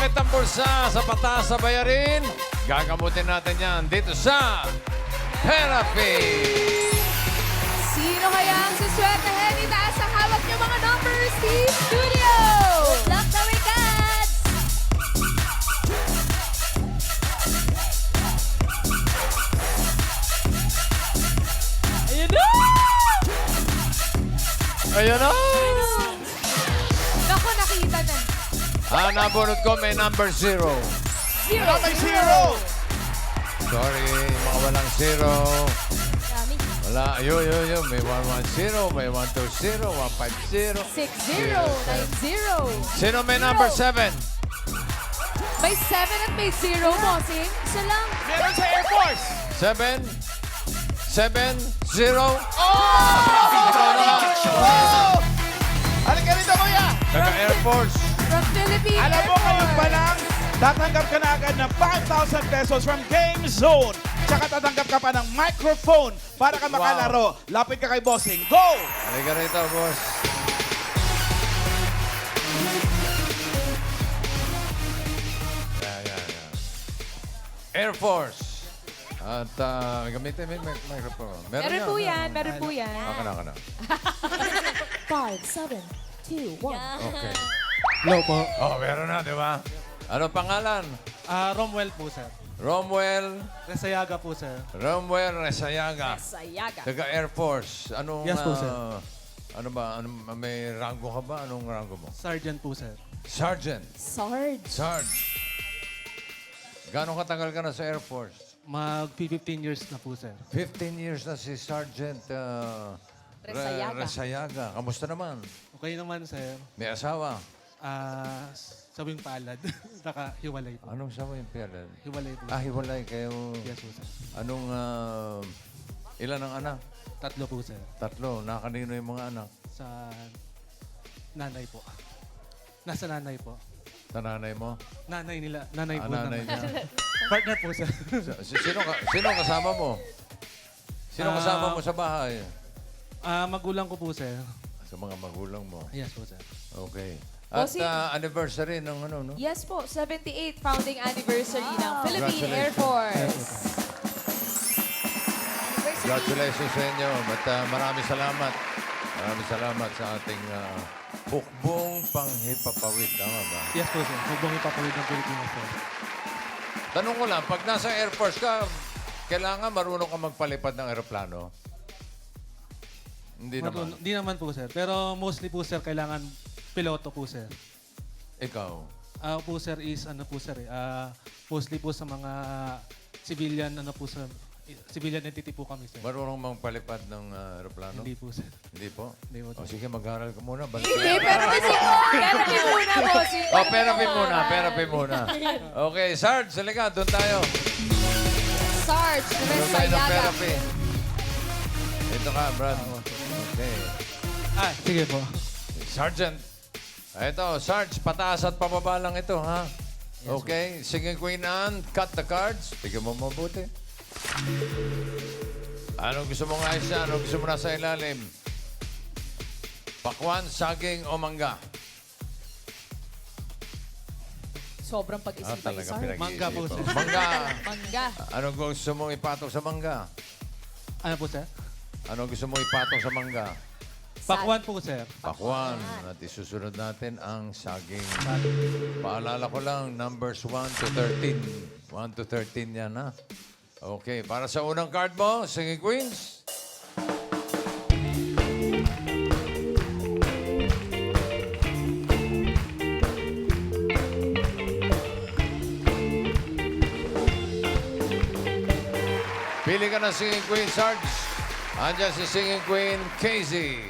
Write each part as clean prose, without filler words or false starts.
sumakit ang bulsa sa pataas sa bayarin? Gagamutin natin yan dito sa Therapy! Sino kaya ang suswertehin? Itaas ang hawak niyo mga numbers, Team Studio! Good luck na Wicats! Ayun na! Ayun na! Naku, nakita na. Nabunot ko may number 0. Zero. May zero! Sorry, mga walang 0. Dami. Wala, yun. May 110, may 120, 150. 6-0, 9-0. Sino may number 7? May 7 at may 0, bossing. Isa lang. Meron sa Air Force! 7? 7? 0? Oh! Halika rito, kuya! Taga Air Force. From Philippines. Alam mo, ngayon pa lang, tatanggap ka na agad ng 5,000 pesos from Game Zone. Tsaka tatanggap ka pa ng microphone para ka makalaro. Lapit ka kay Bossing. Go! Halika rito, boss. Yan. Air Force. At gamitin mo yung microphone. Meron po yan, meron po yan. Ka na. 5, 7, 2, 1. Okay. Hello po. Oh, meron na, di ba? Ano pangalan? Romwell po, sir. Romwell Resayaga po, sir. Resayaga. Sayaga. Taga Air Force. Anong, Yes po, sir. Ano ba? May rango ka ba? Anong rango mo? Sergeant po, sir. Sergeant. Sarge. Sarge. Gano'ng katagal ka na sa Air Force? Mag-15 years na po, sir. 15 years na si Sergeant Resayaga. Resayaga. Kamusta naman? Okay naman, sir. May asawa? Sabing palad. Naka-hiwalay po. Anong sawa yung piyalad? Hiwalay po. Hiwalay kayo. Yes po, sir. Anong, ilan ang anak? 3 po, sir. 3. Nakanino yung mga anak? Sa nanay po. Nasa nanay po. Sa nanay mo? Nanay nila. Nanay po Nanay naman. niya? Partner po, sir. Sino kasama mo? Sino Ah, kasama mo sa bahay? Magulang ko po, sir. Sa mga magulang mo. Yes po, sir. Okay. At Bossing. anniversary ng ano, no? Yes po, 78 founding anniversary ng Philippine Air Force. Congratulations sa inyo. At maraming salamat. Maraming salamat sa ating hukbong panghipapawid. Tama ba? Yes po, sir. Huwag ipapawid ng Pilipinas, sir. Tanong ko lang, pag nasa Air Force ka, kailangan marunong ka magpalipad ng aeroplano? Hindi naman. Hindi naman po, sir. Pero mostly po, sir, kailangan piloto po, sir. Ikaw? Po, sir, is ano po, sir, mostly po sa mga civilian, ano po, sir, civilian entity po kami, sir. Marunong magpalipad ng aeroplano? Hindi po, sir. Hindi po? Hindi po, O sir. sige, mag-aral ka muna. Balik Hindi, pero therapy muna, bossing. Therapy muna. Okay, Sarge, halika, doon tayo. Sarge Doon tayo ng Resayaga. therapy. Ito ka, Brad. Okay. Sige po. Sergeant. Ito, Sarge, pataas at pababa lang ito, ha? Okay, sige Queen Anne, cut the cards. Tignan mo mabuti. Anong gusto mong ayos yan? Anong gusto mo nasa ilalim? Pakwan, saging o mangga? Sobrang pag-isip ni Talaga Sarge. pinag-iisipan. Mangga po, sir. Mangga. Mangga. Anong gusto mong ipatok sa mangga? Ano po, sir? Anong gusto mong ipatok sa mangga? Pakwan po, sir. Pakwan. At isusunod natin ang saging. Paalala ko lang, numbers 1 to 13. 1 to 13 yan, ha? Okay, para sa unang card mo, Singing Queens. Pili ka ng Singing Queen, Sarge. Andiyan si Singing Queen, Casey.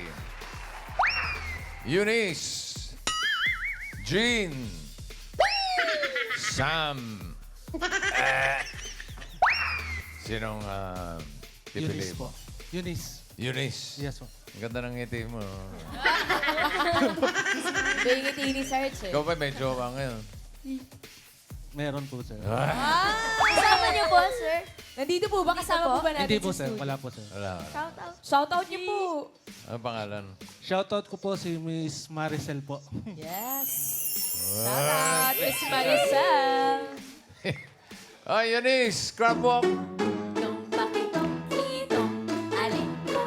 Eunice. Jean. Sam. Sinong pipili Eunice po. mo? Eunice. Eunice. Yes po. Ang ganda ng ngiti mo. Bingiti ni Sarge. Ikaw ba may jowa ngayon? Meron po, sir. Kasama niyo po, sir? Nandito po ba? Kasama po ba natin Hindi po, sa sir. studio? Wala po, sir. Wala. Shout out niyo po. Ano pangalan? Shoutout ko po si Miss Maricel po. Yes. Shout out, Miss Maricel. Ay, Eunice, crab walk. Itong pakitong itong alin pa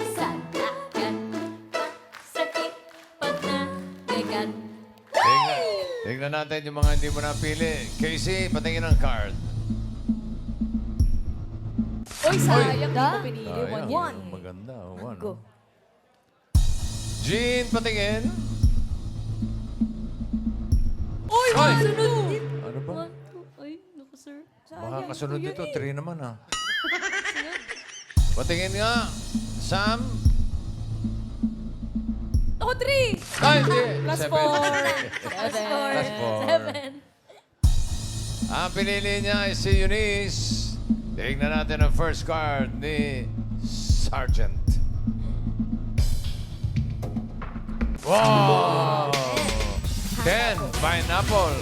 sa dagat. Sakit pag nabigat. Tingnan natin yung mga hindi mo napili. Casey, patingin ang card. Uy, sayang di mo pinili. Sayang, One. maganda. One. Go. Jean, patingin. Uy, Ay! sunod din. Ano ba? One, two. Ay, naku, sir. Baka kasunod Kuya dito. eh. 3 naman, ha? Patingin nga. Sam. Ako, 3. Ay, hindi. Plus 4. 7. Plus 4. Ang pinili niya ay si Eunice. Tignan natin ang first card ni Sergeant. Wow! 10, pineapple.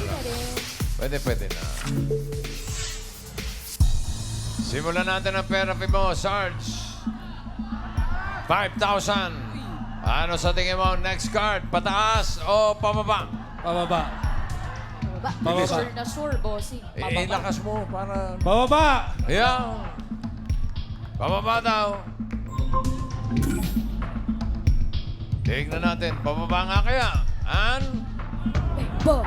Pwede na. Simulan natin ang therapy mo, Sarge. 5,000. Ano sa tingin mo? Next card, pataas o pababa? Pababa. Pababa. Sure na sure, bossing. Ilakas mo para... Pababa! Yeah. Pababa daw. Tignan natin. Pababa nga kaya. Ba.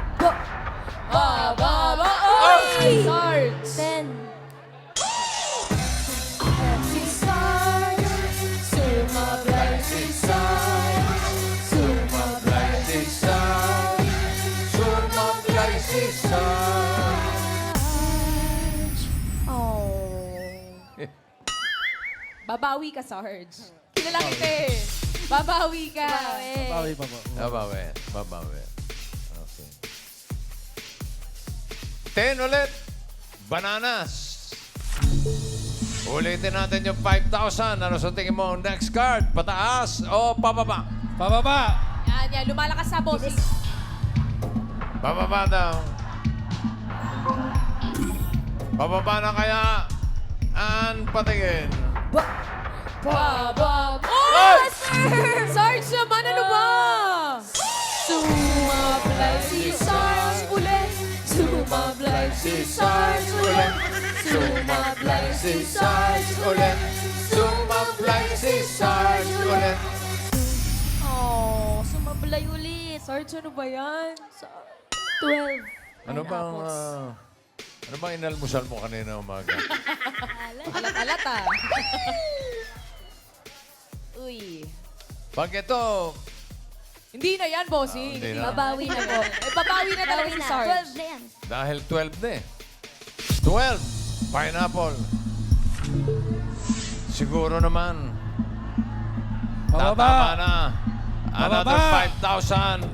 Oy! Sarge. 10. Si Sarge. Sumablay si Sarge. Sumablay si Sarge. Sumablay si Sarge. Oh. Babawi ka, Sarge. Kilala kita eh. Babawi ka. Bawi pa po. Babawi. Okay. 10 ulit. Bananas. Ulitin natin yung 5,000. Ano sa tingin mo? Next card. Pataas o pababa? Pababa! Yan. Lumalakas sa bossing. Pababa daw. Pababa na kaya. Patingin. Ba. Oh, sir! Sarge naman, ano ba? Sumablay si Sarge ulit. Sumablay si Sarge ulit. Sumablay si Sarge ulit. Sumablay si Sarge ulit. Oh, sumablay ulit. Sarge, ano ba yan? 12. Ano bang inalmusal mo kanina umaga? Alat-alat ah. Uy. Pag ito, Hindi na yan, bossing. Hindi na. Babawi na po. Babawi na talaga si Sarge. 12 na yan. dahil 12 na eh. 12, pineapple. Siguro naman, tatama Pababa! na. Another Pababa! 5,000.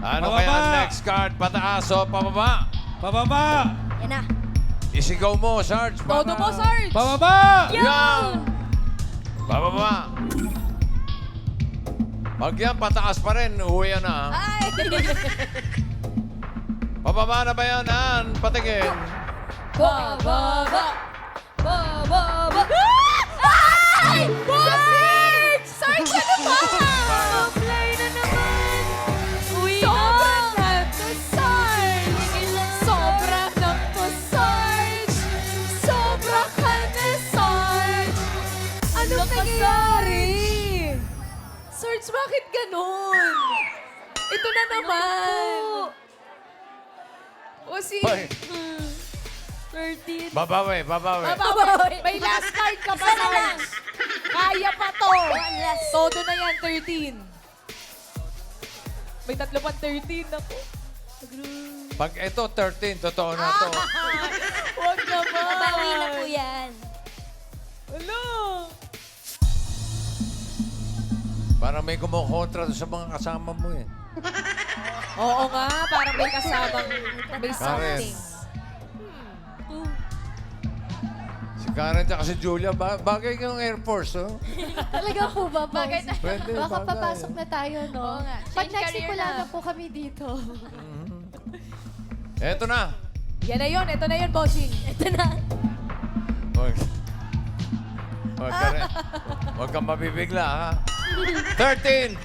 Ano Pababa! kaya next card? Pataas o pababa? Pababa! Yan na. Isigaw mo, Sarge. Todo mo, Sarge. Pababa! Yan! Pababa. Pag yan, pataas pa rin, uwi yan na. Ay! Pababa na ba yan, Ann? Patingin. Bababa! Bababa! Ay! Bossing! Sarge, ano ba? Play na naman! Uy, sobra na to, Sarge! Sobra na to, Sarge! Sobra ka na, Sarge! Anong nangyayari? Sarge, bakit ganun? Ito na naman! O si... Hoy. 13. Babawi. Babawi. May last card ka pa, Isa na lang. Sarge. Kaya pa to. One last. Todo na yan, 13. May tatlo pang 13 ako. Pag ito, 13, totoo na to. Huwag naman. Babawi na po yan. Hello. Parang may kumukontra sa mga kasama mo eh. Oo nga, parang may kasamang may Karen. something. Si Karen at si Julia, bagay yung Air Force, oh. Talaga po ba, boss? Pwede, Baka bagay. papasok na tayo, no? Oo nga. Pag Change career nagsimula na. na po kami dito. Eto na. Yan na yun, ito na yun, bossing. Ito na. Huwag kang mabibigla, ha? 13,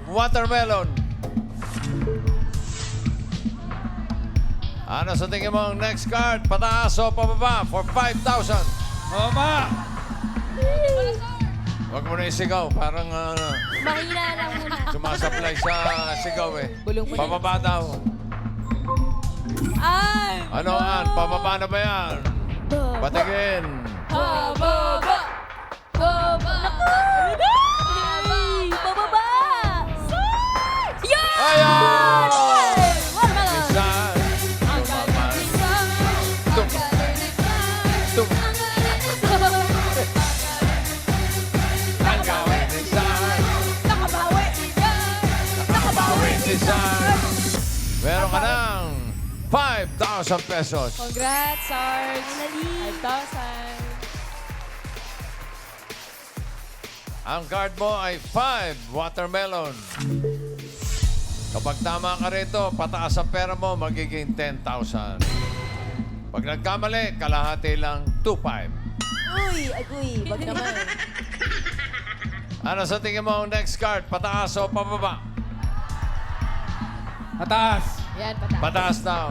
watermelon. Ano sa tingin mo ang next card? Pataas o pababa for 5,000? Mama! Huwag mo na isigaw. Parang Mahina lang muna. sumasablay sa sigaw eh. Bulong mo na. Pababa daw. Ay! Ano, An? Pababa na ba yan? Patingin. Pababa! Baba! Ay, bababa! Yan! Ayaw! Watermelon! Minsan, Ang galing ni Sarge! Ang galing ni Sarge! tum- Ang galing ni Sarge! ang gawin ni Sarge. Nakabawi si Sarge! Nakabawi Si Sarge. Meron ka ng 5,000 pesos. Congrats, Sarge! 5,000. Ang card mo ay 5 watermelon. Kapag tama ka rito, pataas ang pera mo, magiging 10,000. Pag nagkamali, kalahati lang 2,500. Uy, agoy. Wag naman. Ano sa tingin mo ang next card? Pataas o pababa? Mataas! Yan, pataas. Pataas daw.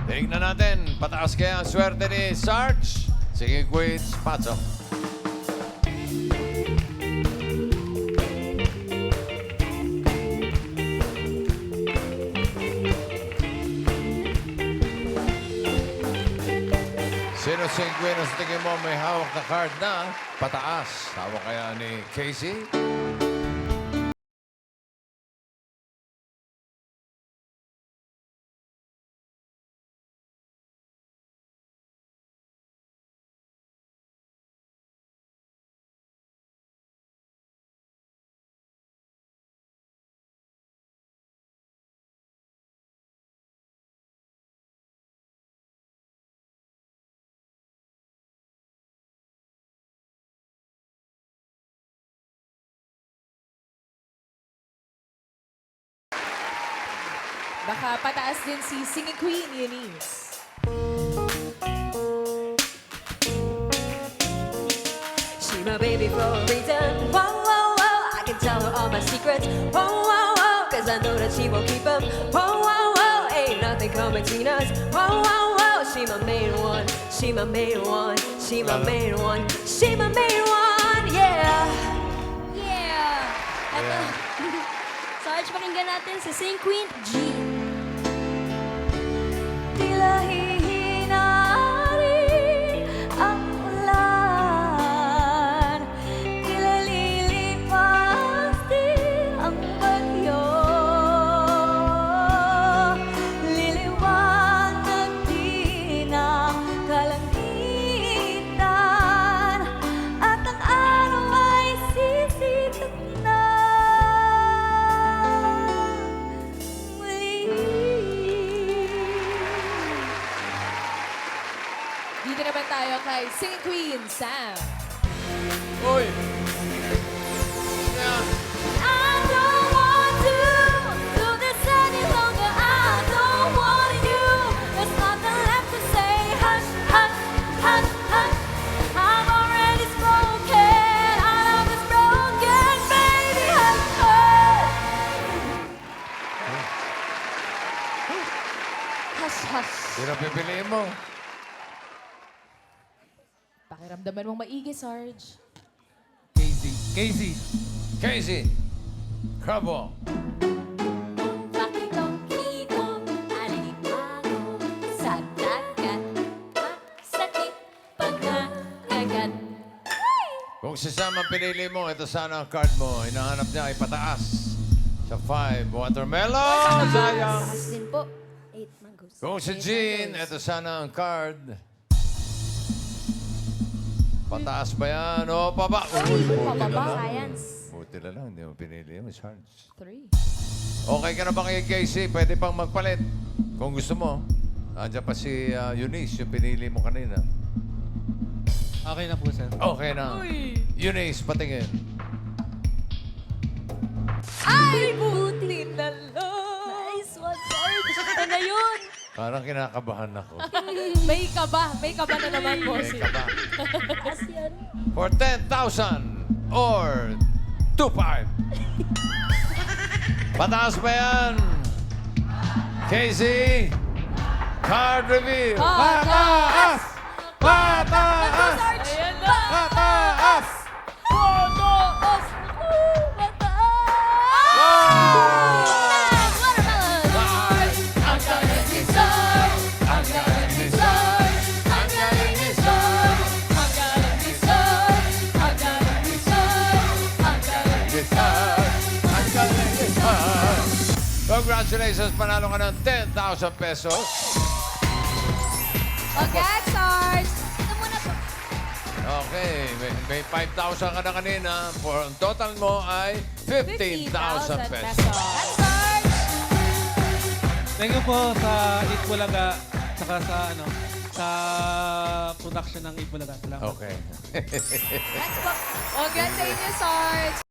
Tingnan natin, pataas kaya ang swerte ni Sarge? Sige, Queens, pasok. Sino si Gwen sa tingin mo may hawak na card na pataas? Hawak kaya ni Casey? Baka pataas din si Singing Queen, Eunice. She my baby for a reason. Whoa, whoa, whoa. I can tell her all my secrets. Whoa, whoa, whoa. Cause I know that she won't keep them. Whoa, whoa, whoa. Ain't nothing come between us. Whoa, whoa, whoa. She my main one. She my main one. She my main one. She my main one. Yeah. Yeah! Eto. Sarge, pakinggan natin si Sing Queen G. Tila hihinari ang ulan. Tila lilipas din ang bagyo. Liliwanag din ang kalangitan. At ang araw ay sisikat na muli. Dito naman tayo kay Singing Queen, Sam. Uy! Yeah. I don't want to do this any longer. I don't want you. There's nothing left to say. Hush, hush, hush, hush. I'm already spoken. Our love is broken, baby. Hush, hush. Hush, hush. Sino pipiliin mo? Pakiramdaman mong maigi, Sarge. Casey. Casey. Casey. Crabo. Pakitong-kitong alimango sa dagat. Masakit pagkakagat. Kung si Sam ang pinili mo, ito sana ang card mo. Hinahanap niya ay pataas. Sa 5, watermelon! Sayang! Taas din po. 8 mangoes. Kung si Jean, ito sana ang card. Pataas ba yan o baba? Uy, buti na Pababa. lang. Science. Buti na lang, hindi mo pinili yung Sarge. 3. Okay ka na ba kay Casey? Pwede pang magpalit. Kung gusto mo. Andiyan pa si Eunice, yung pinili mo kanina. Okay na po, sir. Okay na. Eunice, patingin. Ay, buti na lang. Nice one, Sarge. Ano na yun? Parang kinakabahan ako. May kaba. May kaba na naman, May bossing. ka ba? Taas yan. For 10,000, or 2.5? Pataas ba yan? Casey, card reveal. Pataas! Pataas! Ayan na. Pataas! Pataas! Five. Ang galing ni Soy! Ang galing ni Soy! Ang galing ni Soy! Ang galing ni Soy! Ang galing ni Soy! Ang galing ni Ang galing ni Sarge. Congratulations, panalo ka ng 10,000 pesos. Congrats, Sarge! Ito muna po. Okay, may 5,000 ka na kanina. For ang total mo ay 15,000 pesos. Congrats, Sarge! Thank you po sa Eat Bulaga, saka sa sa production ng Eat Bulaga. Salamat. Okay. Congrats po. Congrats sa inyo, Sarge!